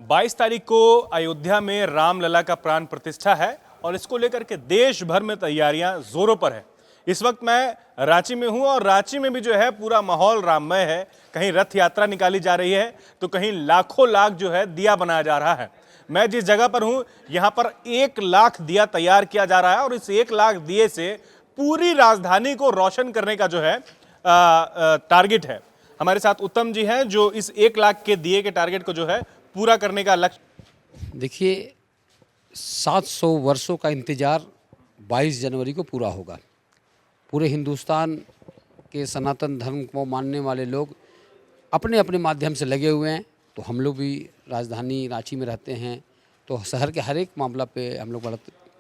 22 तारीख को अयोध्या में रामलला का प्राण प्रतिष्ठा है और इसको लेकर के देश भर में तैयारियां जोरों पर है। इस वक्त मैं रांची में हूं और रांची में भी जो है पूरा माहौल राममय है। कहीं रथ यात्रा निकाली जा रही है तो कहीं लाखों लाख जो है दिया बनाया जा रहा है। मैं जिस जगह पर हूं यहां पर 1 लाख दिया तैयार किया जा रहा है और इस 1 लाख दिए से पूरी राजधानी को रोशन करने का जो है टारगेट है। हमारे साथ उत्तम जी हैं जो इस 1 लाख के दिए के टारगेट को जो है पूरा करने का लक्ष्य। देखिए 700 वर्षों का इंतज़ार 22 जनवरी को पूरा होगा। पूरे हिंदुस्तान के सनातन धर्म को मानने वाले लोग अपने अपने माध्यम से लगे हुए हैं। तो हम लोग भी राजधानी रांची में रहते हैं तो शहर के हर एक मामला पे हम लोग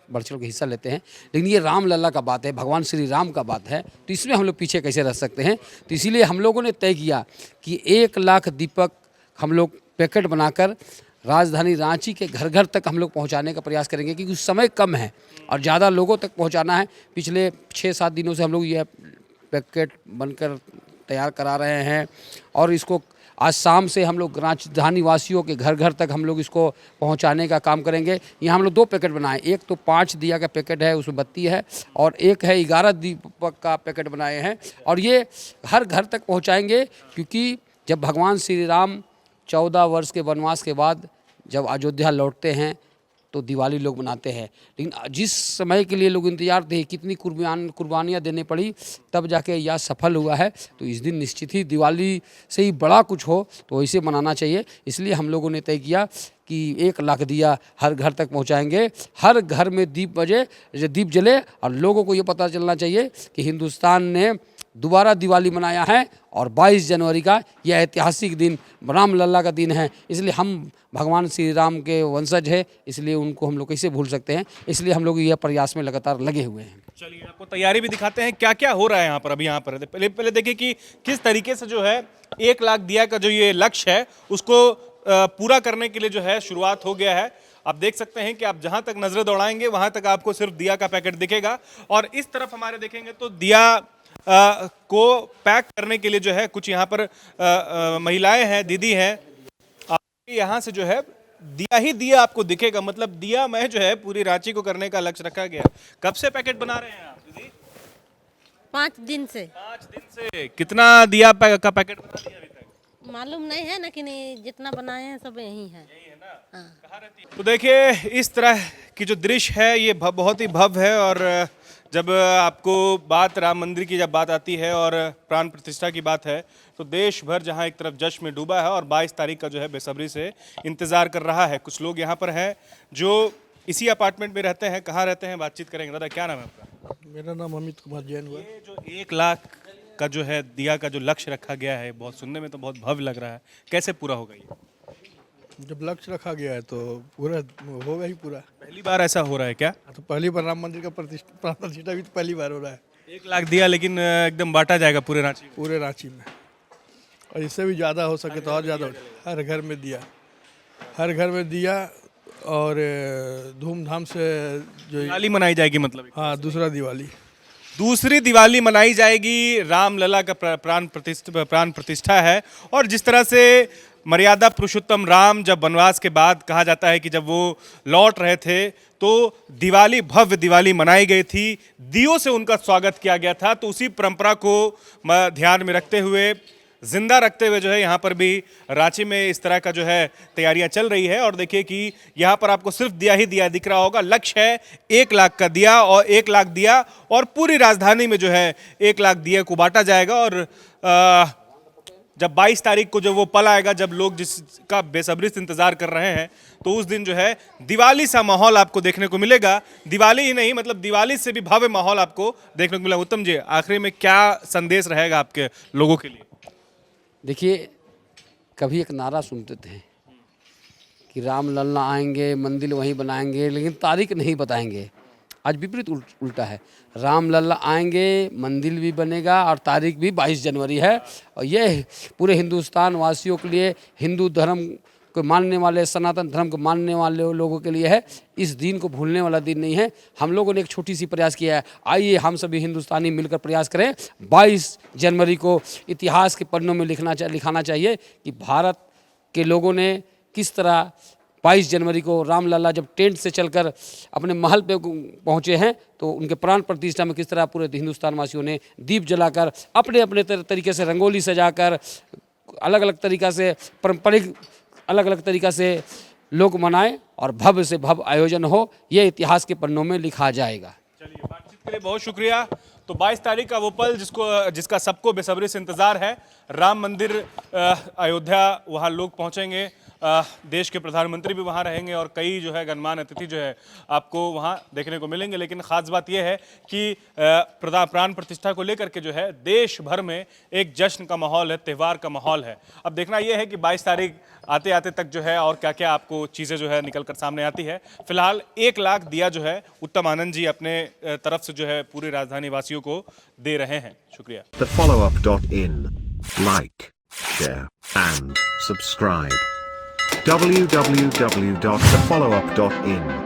बढ़ चढ़ के हिस्सा लेते हैं। लेकिन ये रामलला का बात है, भगवान श्री राम का बात है, तो इसमें हम लोग पीछे कैसे रह सकते हैं। तो इसीलिए हम लोगों ने तय किया कि 1 लाख दीपक हम लोग पैकेट बनाकर राजधानी रांची के घर घर तक हम लोग पहुंचाने का प्रयास करेंगे, क्योंकि समय कम है और ज़्यादा लोगों तक पहुंचाना है। पिछले 6-7 दिनों से हम लोग यह पैकेट बनकर तैयार करा रहे हैं और इसको आज शाम से हम लोग राजधानी वासियों के घर घर तक हम लोग इसको पहुंचाने का काम करेंगे। यहाँ हम लोग 2 पैकेट बनाए, एक तो 5 दिया का पैकेट है, उसमें बत्ती है, और एक है 11 दीपक का पैकेट बनाए हैं और ये हर घर तक पहुँचाएँगे। क्योंकि जब भगवान श्री राम 14 वर्ष के वनवास के बाद जब अयोध्या लौटते हैं तो दिवाली लोग मनाते हैं। लेकिन जिस समय के लिए लोग इंतजार थे, कितनी कुर्बानियाँ देने पड़ी, तब जाके यह सफल हुआ है। तो इस दिन निश्चित ही दिवाली से ही बड़ा कुछ हो तो इसे मनाना चाहिए। इसलिए हम लोगों ने तय किया कि 1 लाख दिया हर घर तक पहुंचाएंगे। हर घर में दीप जले और लोगों को ये पता चलना चाहिए कि हिंदुस्तान ने दोबारा दिवाली मनाया है और 22 जनवरी का यह ऐतिहासिक दिन रामलला का दिन है। इसलिए हम भगवान श्री राम के वंशज है, इसलिए उनको हम लोग कैसे भूल सकते हैं। इसलिए हम लोग यह प्रयास में लगातार लगे हुए हैं। चलिए आपको तैयारी भी दिखाते हैं क्या क्या हो रहा है यहाँ पर। अभी यहाँ पर पहले देखिए कि किस तरीके से जो है 1 लाख दिया का जो ये लक्ष्य है उसको पूरा करने के लिए जो है शुरुआत हो गया है। आप देख सकते हैं कि आप जहां तक नजरें दौड़ाएंगे वहां तक आपको सिर्फ दिया का पैकेट दिखेगा और इस तरफ हमारे देखेंगे तो दिया को पैक करने के लिए जो है कुछ यहाँ पर महिलाएं हैं, दीदी हैं। यहाँ से जो है दिया ही दिया आपको दिखेगा, मतलब दिया मैं जो है पूरी रांची को करने का लक्ष्य रखा गया। कब से पैकेट बना रहे हैं आप दीदी? 5 दिन से। 5 दिन से। कितना दिया का पैकेट बना दिया अभी तक? मालूम नहीं है, लेकिन जितना बनाए हैं सब यही है। यही है ना? हाँ। कहाँ रहती है? तो देखिए इस तरह की जो दृश्य है ये बहुत ही भव्य है। और जब आपको बात राम मंदिर की जब बात आती है और प्राण प्रतिष्ठा की बात है तो देश भर जहां एक तरफ जश्न में डूबा है और 22 तारीख का जो है बेसब्री से इंतजार कर रहा है। कुछ लोग यहां पर हैं जो इसी अपार्टमेंट में रहते हैं। कहाँ रहते हैं बातचीत करेंगे। दादा क्या नाम है आपका? मेरा नाम अमित कुमार जैन हुआ। ये जो 1 लाख का जो है दिया का जो लक्ष्य रखा गया है, बहुत सुनने में तो बहुत भव्य लग रहा है, कैसे पूरा होगा ये? जब लक्ष्य रखा गया है तो पूरा होगा ही पूरा। पहली बार ऐसा हो रहा है क्या? तो पहली बार राम मंदिर का प्रतिष्ठा भी तो पहली बार हो रहा है। 1 लाख दिया लेकिन एकदम बांटा जाएगा पूरे रांची में? पूरे रांची में, और इससे भी ज़्यादा हो सके तो और ज़्यादा। हर घर में दिया, हर घर में दिया और धूमधाम से जो दिवाली मनाई जाएगी मतलब? हाँ, दूसरी दिवाली मनाई जाएगी। रामलला का प्राण प्रतिष्ठा है। और जिस तरह से मर्यादा पुरुषोत्तम राम जब वनवास के बाद कहा जाता है कि जब वो लौट रहे थे तो दिवाली, भव्य दिवाली मनाई गई थी, दियों से उनका स्वागत किया गया था। तो उसी परंपरा को ध्यान में रखते हुए, जिंदा रखते हुए जो है यहाँ पर भी रांची में इस तरह का जो है तैयारियां चल रही है। और देखिए कि यहाँ पर आपको सिर्फ दिया ही दिया दिख रहा होगा। लक्ष्य है 1 लाख का दिया और 1 लाख दिया और पूरी राजधानी में जो है 1 लाख दिया को बांटा जाएगा। और जब 22 तारीख को जब वो पल आएगा जब लोग जिसका बेसब्री से इंतजार कर रहे हैं तो उस दिन जो है दिवाली सा माहौल आपको देखने को मिलेगा। दिवाली ही नहीं, मतलब दिवाली से भी भव्य माहौल आपको देखने को मिलेगा। उत्तम जी, आखिरी में क्या संदेश रहेगा आपके लोगों के लिए? देखिए, कभी एक नारा सुनते थे कि रामलला आएंगे, मंदिर वहीं बनाएंगे, लेकिन तारीख नहीं बताएंगे। आज विपरीत उल्टा है। रामलला आएंगे, मंदिर भी बनेगा और तारीख भी 22 जनवरी है। और यह पूरे हिंदुस्तान वासियों के लिए, हिंदू धर्म को मानने वाले, सनातन धर्म को मानने वाले लोगों के लिए है। इस दिन को भूलने वाला दिन नहीं है। हम लोगों ने एक छोटी सी प्रयास किया है। आइए हम सभी हिंदुस्तानी मिलकर प्रयास करें। 22 जनवरी को इतिहास के पन्नों में लिखाना चाहिए कि भारत के लोगों ने किस तरह 22 जनवरी को रामलला जब टेंट से चलकर अपने महल पे पहुंचे हैं तो उनके प्राण प्रतिष्ठा में किस तरह पूरे हिंदुस्तान वासियों ने दीप जलाकर अपने अपने तरीके से रंगोली सजाकर अलग अलग तरीक़ा से पारंपरिक अलग अलग तरीक़ा से लोग मनाएं और भव्य से भव्य आयोजन हो, ये इतिहास के पन्नों में लिखा जाएगा। चलिए, बातचीत के लिए बहुत शुक्रिया। तो 22 तारीख का वो पल जिसका सबको बेसब्री से इंतजार है, राम मंदिर अयोध्या, वहाँ लोग पहुँचेंगे, देश के प्रधानमंत्री भी वहाँ रहेंगे और कई जो है गणमान्य अतिथि जो है आपको वहाँ देखने को मिलेंगे। लेकिन ख़ास बात यह है कि प्राण प्रतिष्ठा को लेकर के जो है देश भर में एक जश्न का माहौल है, त्यौहार का माहौल है। अब देखना यह है कि 22 तारीख आते आते तक जो है और क्या क्या आपको चीज़ें जो है निकल कर सामने आती है। फिलहाल 1 लाख दिया जो है उत्तम आनंद जी अपने तरफ से जो है पूरी राजधानी वासियों को दे रहे हैं। शुक्रिया। TheFollowUp.in, like, share and subscribe. www.thefollowup.in